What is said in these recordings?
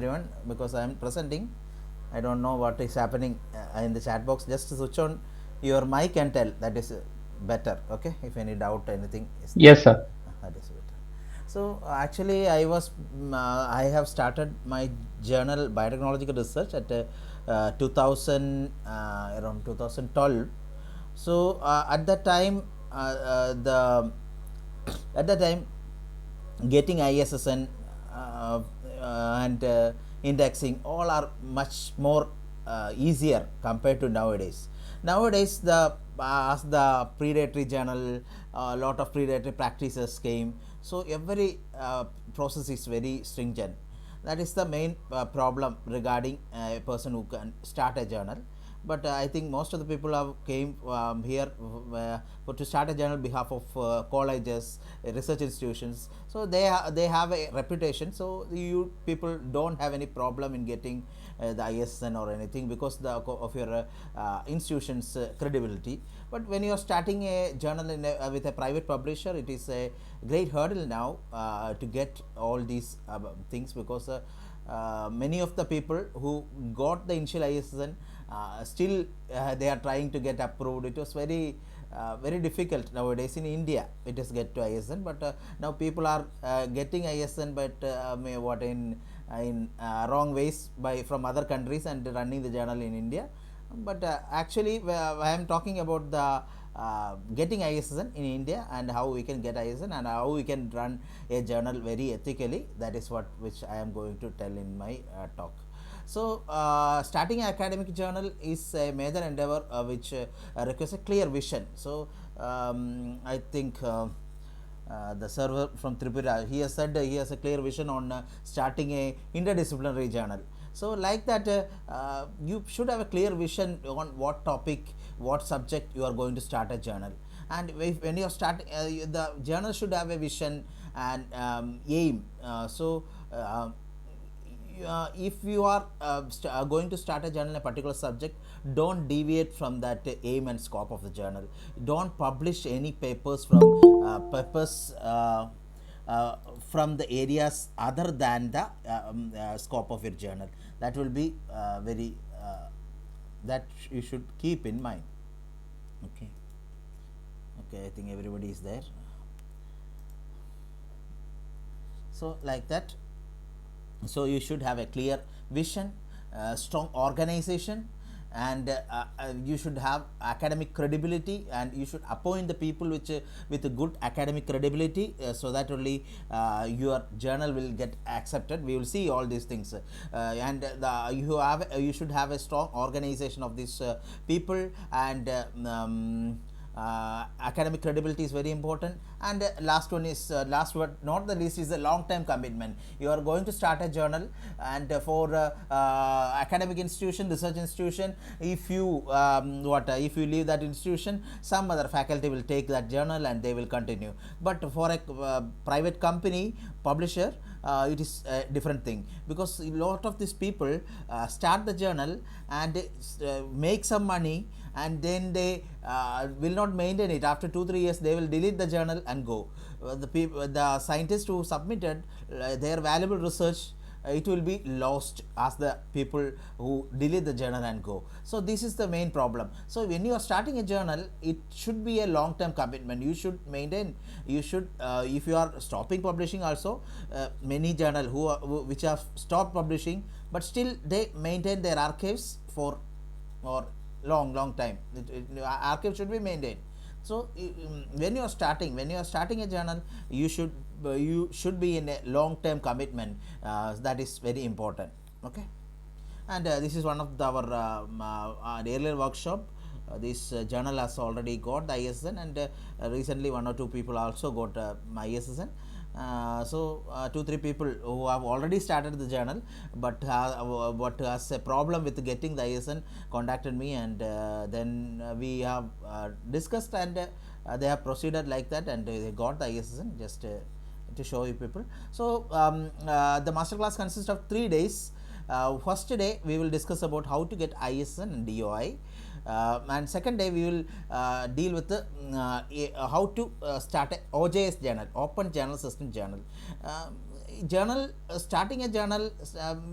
everyone, because I am presenting. I don't know what is happening in the chat box. Just switch on your mic and tell. That is better. Okay, if any doubt, anything is there, Yes, sir. that is better. So actually, I have started my journal biotechnological research at 2000 around 2012. So at that time, the at that time getting ISSN and indexing all are much more easier compared to nowadays. Nowadays, the as the predatory journal, a lot of predatory practices came, so every process is very stringent. That is the main problem regarding a person who can start a journal. But I think most of the people have came here for to start a journal on behalf of colleges, research institutions. So they have a reputation. So you people don't have any problem in getting the ISSN or anything because of your institution's credibility. But when you are starting a journal with a private publisher, it is a great hurdle now to get all these things, because many of the people who got the initial ISSN still they are trying to get approved. It was very difficult nowadays in India. It is get to ISSN, but now people are getting ISSN, but what in wrong ways by from other countries and running the journal in India. But actually, I am talking about the getting ISSN in India and how we can get ISSN and how we can run a journal very ethically. That is what which I am going to tell in my talk. So, starting an academic journal is a major endeavor which requires a clear vision. So, I think the server from Tripura, he has said he has a clear vision on starting a interdisciplinary journal. So, like that, you should have a clear vision on what topic, what subject you are going to start a journal. And when you are starting, the journal should have a vision and aim. If you are going to start a journal in a particular subject, don't deviate from that aim and scope of the journal. Don't publish any papers from the areas other than the scope of your journal. That will be very that you should keep in mind. Okay. Okay, I think everybody is there. So like that, so you should have a clear vision, strong organization, and you should have academic credibility, and you should appoint the people which with a good academic credibility, so that only your journal will get accepted. We will see all these things, and you should have a strong organization of these people, and academic credibility is very important. And last one is last but not the least is the long term commitment. You are going to start a journal, and for academic institution, research institution, if you if you leave that institution, some other faculty will take that journal and they will continue. But for a private company publisher, it is a different thing, because a lot of these people start the journal and make some money, and then they will not maintain it. After 2-3 years, they will delete the journal and go. The scientists who submitted their valuable research, it will be lost as the people who delete the journal and go. So this is the main problem. So when you are starting a journal, it should be a long term commitment. You should maintain, you should if you are stopping publishing also, many journal which have stopped publishing, but still they maintain their archives for or long time. Archive should be maintained. So when you are starting a journal, you should be in a long term commitment. That is very important. Okay. And this is one of our earlier workshop. This journal has already got the ISSN, and recently 1 or 2 people also got my ISSN. So 2-3 people who have already started the journal, but has a problem with getting the ISSN contacted me, and then we have discussed, and they have proceeded like that, and they got the ISSN. Just to show you people. So the masterclass consists of 3 days. First day we will discuss about how to get ISSN and DOI. And second day we will deal with how to start a OJS journal, Open Journal System journal. journal, starting a journal,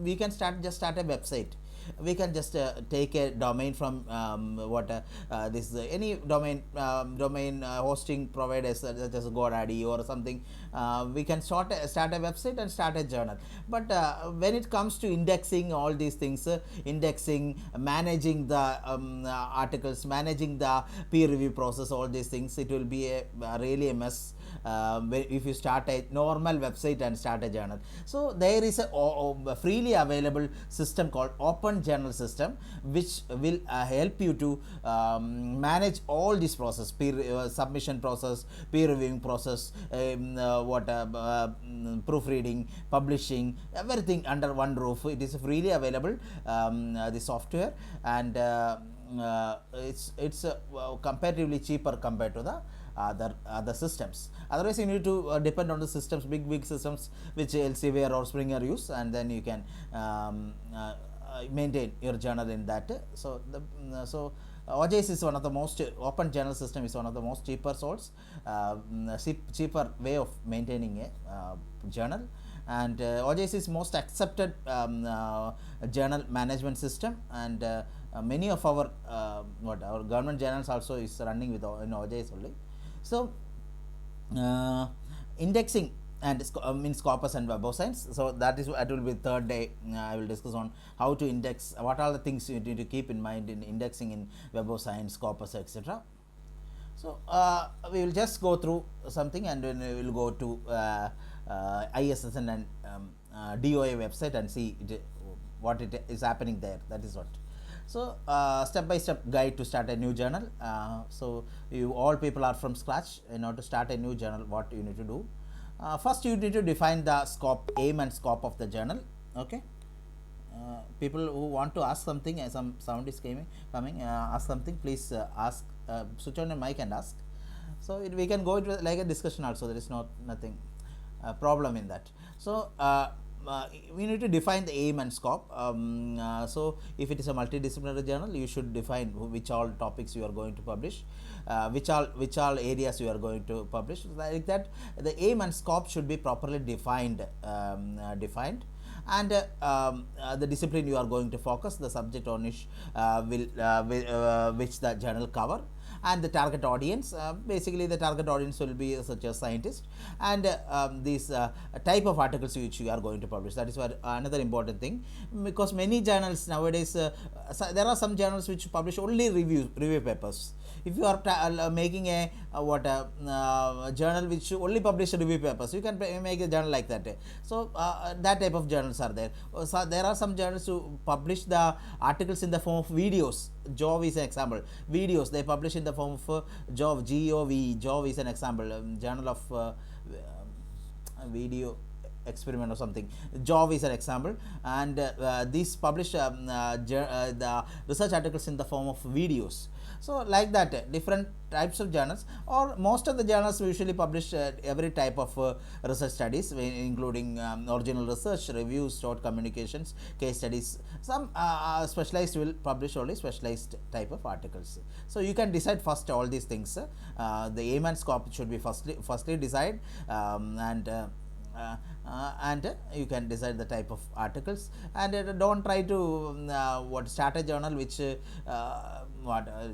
we can start a website. We can just take a domain from this any domain hosting providers such as GoDaddy or something. We can start a website and start a journal. But when it comes to indexing all these things, indexing, managing the articles, managing the peer review process, all these things, it will be really a mess if you start a normal website and start a journal. So there is a freely available system called Open Journal System, which will help you to manage all this process, peer submission process, peer reviewing process, proofreading, publishing, everything under one roof. It is freely available, the software, and it's comparatively cheaper compared to the other systems. Otherwise, you need to depend on the systems, big systems which Elsevier or Springer use, and then you can maintain your journal in that. So OJS is one of the most open journal system is one of the most cheaper source, cheaper way of maintaining a journal. And OJS is most accepted journal management system, and many of our our government journals also is running with in OJS only. So indexing and means corpus and web of science. So that will be third day. I will discuss on how to index, what are the things you need to keep in mind in indexing in web of science, corpus, etc. So we will just go through something, and then we will go to ISSN and DOA website and see what it is happening there. That is what. So step-by-step guide to start a new journal. So you all people are from scratch. In order to start a new journal, what you need to do? First, you need to define the scope, aim and scope of the journal. Okay. People who want to ask something, some sound is coming. Ask something. Please ask. Switch on your mic and ask. So we can go into like a discussion also. There is nothing problem in that. So we need to define the aim and scope. So if it is a multidisciplinary journal, you should define which all topics you are going to publish, which all areas you are going to publish. Like that, the aim and scope should be properly defined, and the discipline you are going to focus, the subject on which which the journal cover, and the target audience. Basically, the target audience will be such as scientists, and these type of articles which you are going to publish. That is another important thing, because many journals nowadays, there are some journals which publish only review papers. If you are making a journal which only publish review papers, you can make a journal like that. So that type of journals are there. So there are some journals who publish the articles in the form of videos. Jove is an example. Videos they publish in the form of Jove, GOV. Jove is an example. Journal of video experiment or something. Jove is an example, and these publish the research articles in the form of videos. So like that, different types of journals, or most of the journals usually publish every type of research studies, including original research, reviews, short communications, case studies. Some specialized will publish only specialized type of articles. So you can decide first all these things. The aim and scope should be firstly decide, and you can decide the type of articles, and don't try to start a journal which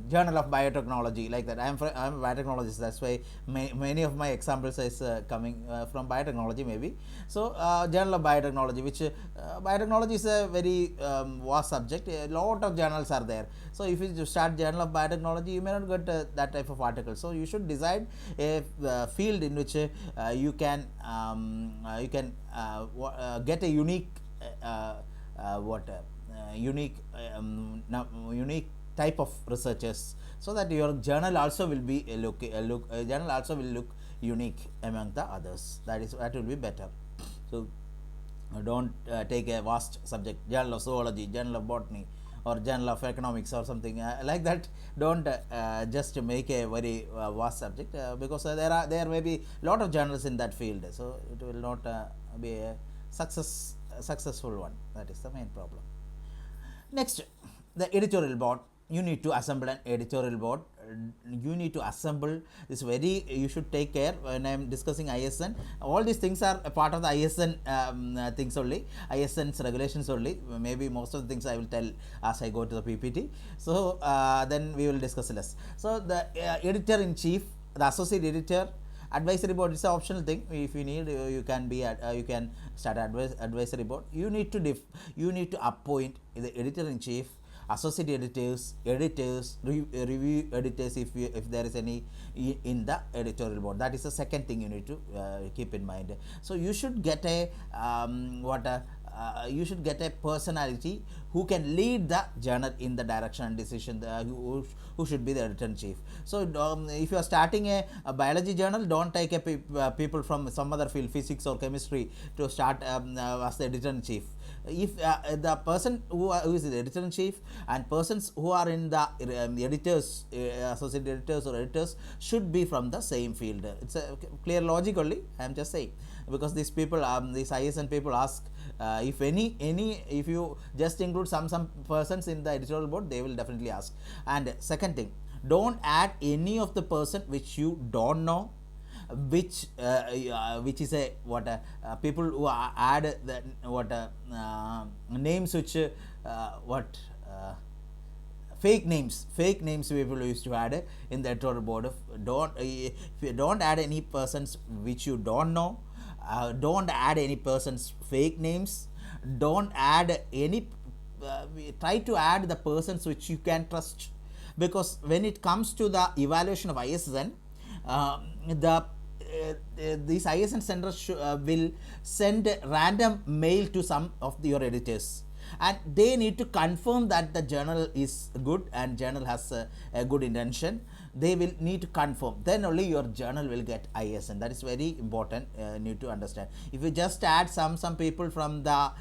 journal of biotechnology, like that. I'm a biotechnologist, that's why many of my examples is coming from biotechnology maybe. So journal of biotechnology, which biotechnology is a very vast subject. A lot of journals are there. So if you start journal of biotechnology, you may not get that type of article. So you should decide a field in which you can get a unique unique type of researchers, so that your journal also will be journal also will look unique among the others. That will be better. So don't take a vast subject, journal of zoology, journal of botany, or journal of economics or something like that. Don't just make a very vast subject, because there may be a lot of journals in that field, so it will not be a successful one. That is the main problem. Next, the editorial board. you need to assemble an editorial board. You need to assemble this very, you should take care when I'm discussing ISSN. All these things are a part of the ISSN things only, ISSN's regulations only. Maybe most of the things I will tell as I go to the PPT. So then we will discuss less. So the editor in chief, the associate editor, advisory board is an optional thing. If you need, you can be you can start advisory board. You need to appoint the editor in chief, associate editors, review editors if there is any in the editorial board. That is the second thing you need to keep in mind. So you should get a you should get a personality who can lead the journal in the direction and decision, who should be the editor in chief. So if you are starting a biology journal, don't take a people from some other field, physics or chemistry, to start as the editor in chief. If the person who is the editor in chief and persons who are in the editors, associate editors or editors, should be from the same field. It's a clear logic only, I am just saying, because these people, these ISSN people ask if if you just include some persons in the editorial board, they will definitely ask. And second thing, don't add any of the person which you don't know, which is a people who add the names which fake names people used to add in the editorial board. Don't add any persons which you don't know. Don't add any persons fake names. Don't add any try to add the persons which you can trust, because when it comes to the evaluation of ISSN, these ISSN centers will send random mail to some of your editors, and they need to confirm that the journal is good and journal has a good intention. They will need to confirm, then only your journal will get ISSN. That is very important, need to understand. If you just add some people from the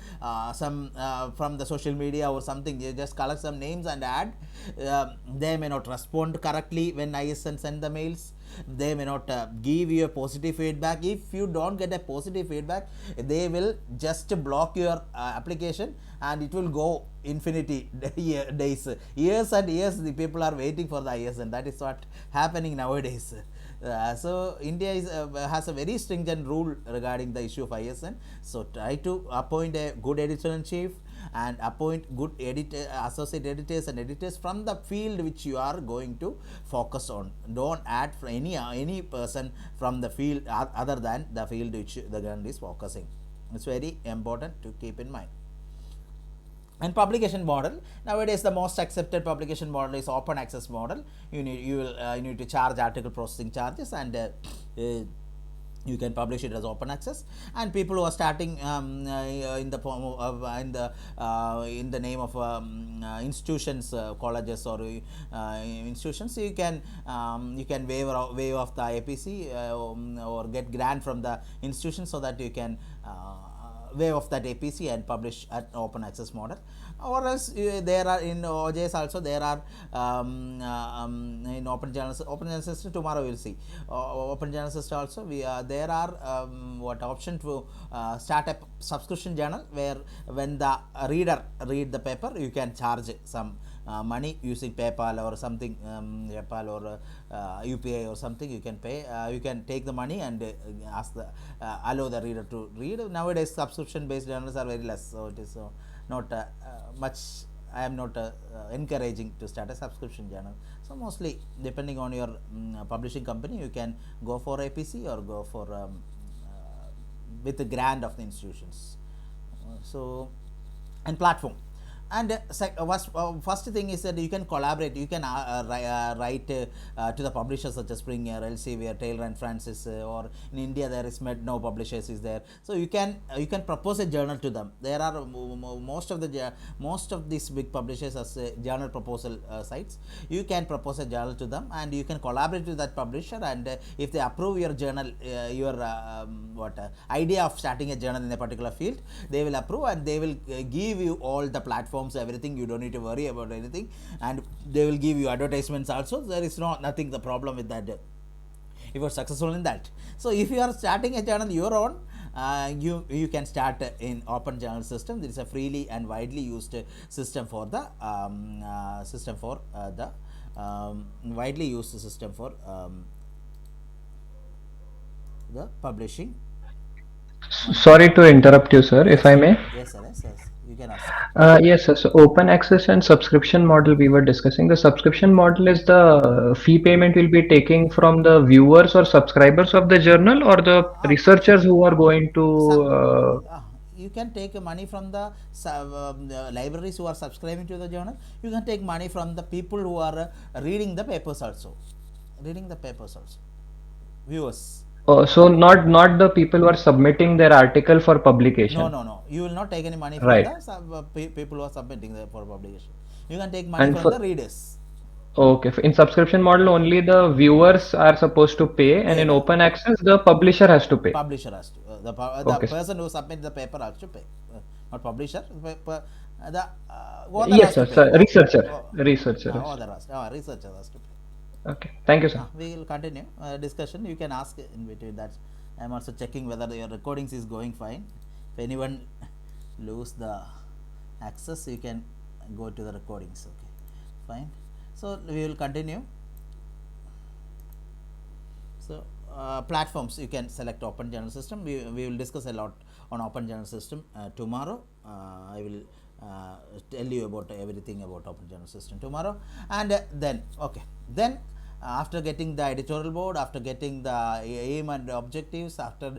from the social media or something, you just collect some names and add, they may not respond correctly when ISSN send the mails. They may not give you a positive feedback. If you don't get a positive feedback, they will just block your application, and it will go infinity days, years and years. The people are waiting for the ISSN. That is what happening nowadays. So India has a very stringent rule regarding the issue of ISSN. So try to appoint a good editor in chief and appoint good associate editors and editors from the field which you are going to focus on. Don't add for any person from the field other than the field which the journal is focusing. It's very important to keep in mind. And publication model, nowadays the most accepted publication model is open access model. You need to charge article processing charges, and you can publish it as open access. And people who are starting in the form of in the name of institutions, colleges or institutions, you can waive off the APC or get grant from the institution, so that you can waive off that APC and publish at open access model. Or else there are in OJS also, there are in open journal system, tomorrow we will see open journal system also, there are option to start a subscription journal, where when the reader read the paper, you can charge some money using PayPal or something, PayPal or UPI or something. You can pay, you can take the money and ask the allow the reader to read. Nowadays subscription based journals are very less, so it is not much. I am not encouraging to start a subscription journal. So mostly depending on your publishing company, you can go for APC or go for with the grant of the institutions. So, and platform. And first thing is that you can collaborate. You can write to the publishers such as Springer, Elsevier, Taylor and Francis, or in India there is no publishers is there. So you can propose a journal to them. There are most of these big publishers as journal proposal sites. You can propose a journal to them, and you can collaborate with that publisher. And if they approve your journal, your idea of starting a journal in a particular field, they will approve, and they will give you all the platforms, everything. You don't need to worry about anything, and they will give you advertisements also. There is nothing the problem with that if you are successful in that. So if you are starting a channel your own, you can start in open journal system. There is a freely and widely used system for the widely used system for the publishing. Sorry to interrupt you, sir, if Yes, I sir. may. Yes, sir. Yes, yes. You can ask. Yes, sir. So open access and subscription model we were discussing. The subscription model is the fee payment will be taking from the viewers or subscribers of the journal or the Uh, researchers who are going to. sub, you can take money from the libraries who are subscribing to the journal. You can take money from the people who are reading the papers also. Reading the papers also. Viewers. So not the people who are submitting their article for No, publication, no, no. You will not take any money from right? the people who are submitting for publication. You can take money And from the for readers. okay, in subscription model only the viewers are supposed to pay, and Pay in the open access the publisher has to pay. publisher has to the Okay. person who submits the paper has to pay, not publisher. The author Yes, has to sir. pay. Sir. Researcher. Researcher. Author has researcher has to pay. Okay. Thank you, sir. We will continue discussion. You can ask in between that. I am also checking whether your recordings is going fine. If anyone lose the access, you can go to the recordings. Okay, fine. So we will continue. So platforms, you can select open journal system. We will discuss a lot on open journal system tomorrow. I will tell you about everything about open journal system tomorrow. And then okay, then after getting the editorial board, after getting the aim and objectives, after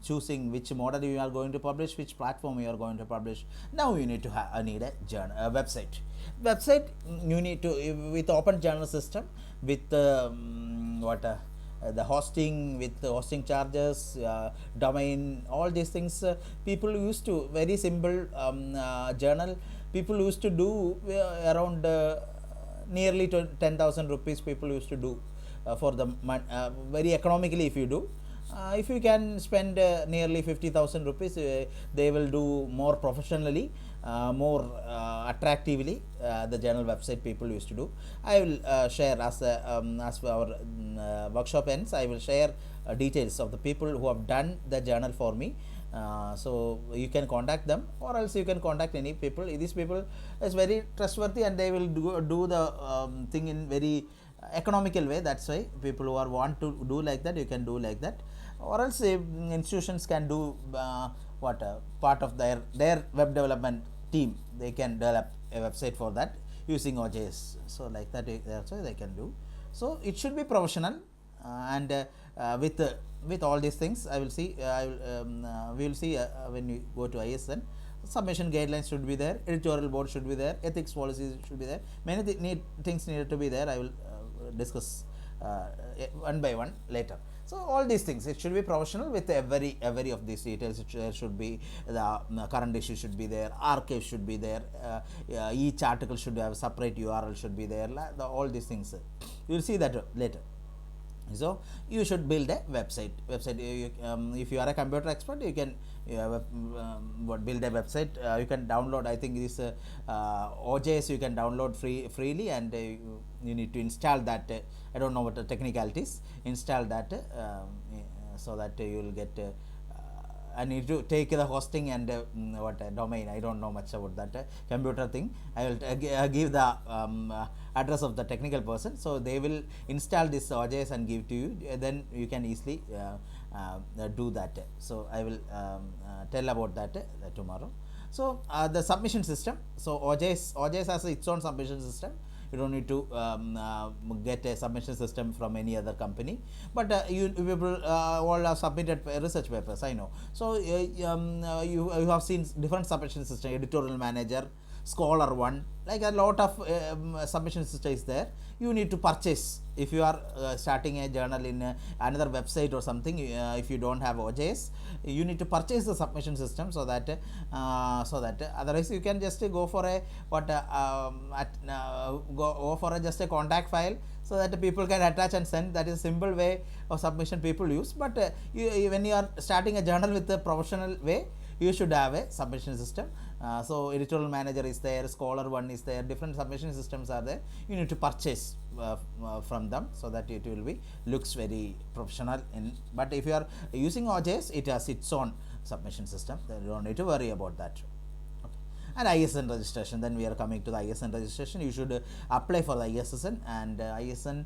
choosing which model you are going to publish, which platform you are going to publish, now you need to need a journal, a website. You need to, with open journal system, with the hosting, with the hosting charges, domain, all these things, people used to, very simple journal, people used to do around nearly 10,000 rupees people used to do for the very economically. If you can spend nearly 50,000 rupees, they will do more professionally, more attractively, the journal website people used to do. I will share as our workshop ends, I will share details of the people who have done the journal for me. So you can contact them, or else you can contact any people. These people is very trustworthy, and they will do the thing in very economical way. That's why people who are want to do like that, you can do like that. Or else institutions can do part of their web development team, they can develop a website for that using OJS. So like that also they can do. So it should be professional, and with all these things, I will see. We will see when you go to ISSN. Submission guidelines should be there. Editorial board should be there. Ethics policies should be there. Many things needed to be there. I will discuss one by one later. So all these things, it should be professional with every of these details. It should be the current issue should be there. Archive should be there. Each article should have a separate URL should be there. All these things, you will see that later. So you should build a website. If you are a computer expert, you can build a website. You can download, I think this OJS you can download freely, and you need to install that. I don't know what the technicalities. Install that so that you will get. I need to take the hosting and domain. I don't know much about that computer thing. I will give the address of the technical person, so they will install this OJS and give to you. Then you can easily do that. So I will tell about that tomorrow. So the submission system. So OJS has its own submission system. You don't need to get a submission system from any other company, but you people all have submitted research papers, I know. So you have seen different submission system, editorial manager, scholar one, like a lot of submission system is there. You need to purchase if you are starting a journal in another website or something. If you don't have OJS, you need to purchase the submission system, so that otherwise you can just go for a go for just a contact file, so that people can attach and send. That is a simple way of submission people use. But when you are starting a journal with a professional way, you should have a submission system. So editorial manager is there, scholar one is there, different submission systems are there. You need to purchase from them, so that it will be looks very professional. But if you are using OJS, it has its own submission system, then you don't need to worry about that. And ISSN registration, then we are coming to the ISSN registration. You should apply for the ISSN, and ISSN,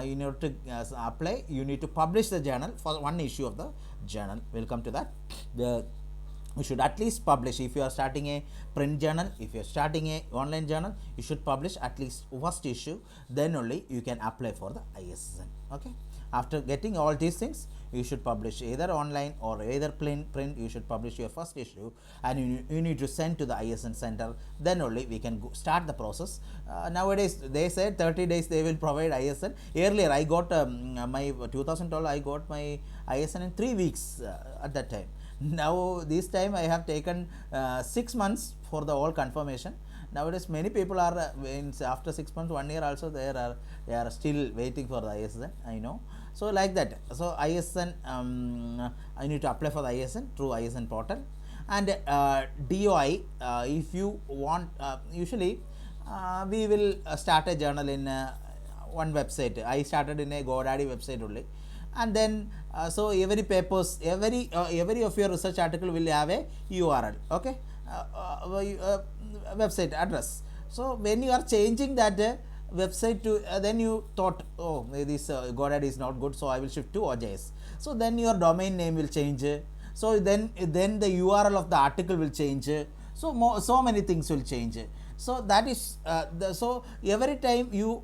you need to apply, you need to publish the journal for one issue of the journal. We'll come to that. You should at least publish. If you are starting a print journal, if you are starting a online journal, you should publish at least first issue, then only you can apply for the ISSN. Okay, after getting all these things, you should publish either online or either print. You should publish your first issue, and you need to send to the ISSN center, then only we can start the process. Nowadays they said 30 days they will provide ISSN. Earlier I got my 2012, I got my ISSN in 3 weeks at that time. Now this time I have taken 6 months for the all confirmation. Nowadays many people are after 6 months, 1 year also they are still waiting for the ISSN, I know. So like that, so ISSN, I need to apply for the ISSN through ISSN portal. And DOI, if you want, usually we will start a journal in one website. I started in a GoDaddy website only, and then so every papers, every of your research article will have a URL, okay, website address. So when you are changing that website to then you thought, oh, this GoDaddy is not good, so I will shift to OJS. So then your domain name will change, so then the URL of the article will change, so many things will change. So that is so every time you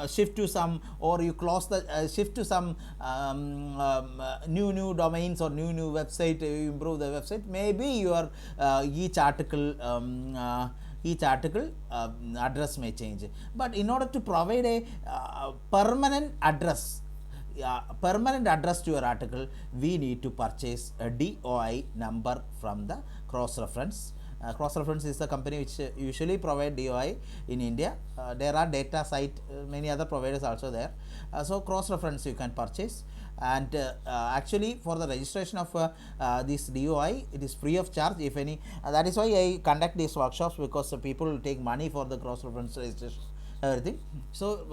shift to some, or you close the shift to some new domains or new website, you improve the website, maybe your each article address may change. But in order to provide a permanent address to your article, we need to purchase a DOI number from the cross reference. Cross reference is the company which usually provide DOI in India. There are data site, many other providers also there. So cross reference you can purchase. And actually for the registration of this DOI, it is free of charge, if any. That is why I conduct these workshops, because people will take money for the cross reference registration, everything. So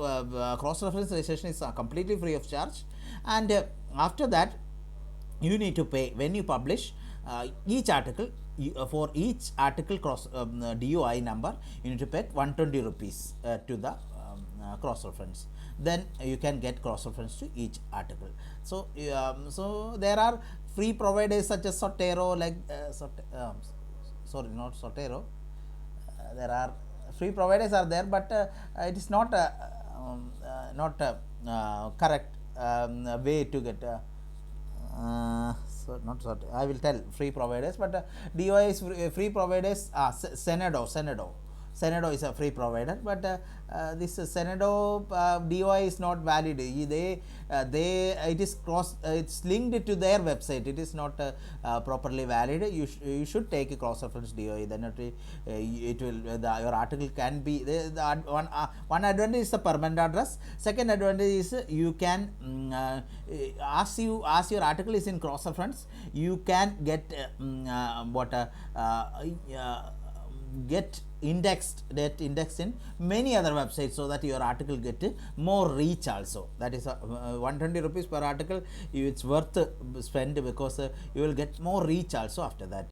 cross reference registration is completely free of charge. And after that, you need to pay when you publish each article. For each article cross DOI number, you need to pay 120 rupees to the cross reference. Then you can get cross reference to each article. So so there are free providers such as Zotero, like sorry, not Zotero. There are free providers are there, but it is not correct way to get. So not sort, I will tell free providers, but DOI is free providers. Senado is a free provider, but this Senado DOI is not valid. They it is it's linked to their website. It is not properly valid. You should take a cross reference DOI. Then it will your article can be one advantage is the permanent address. Second advantage is you can as your article is in cross reference, you can get get indexed in many other websites, so that your article get more reach also. That is 120 rupees per article, it's worth spend, because you will get more reach also after that.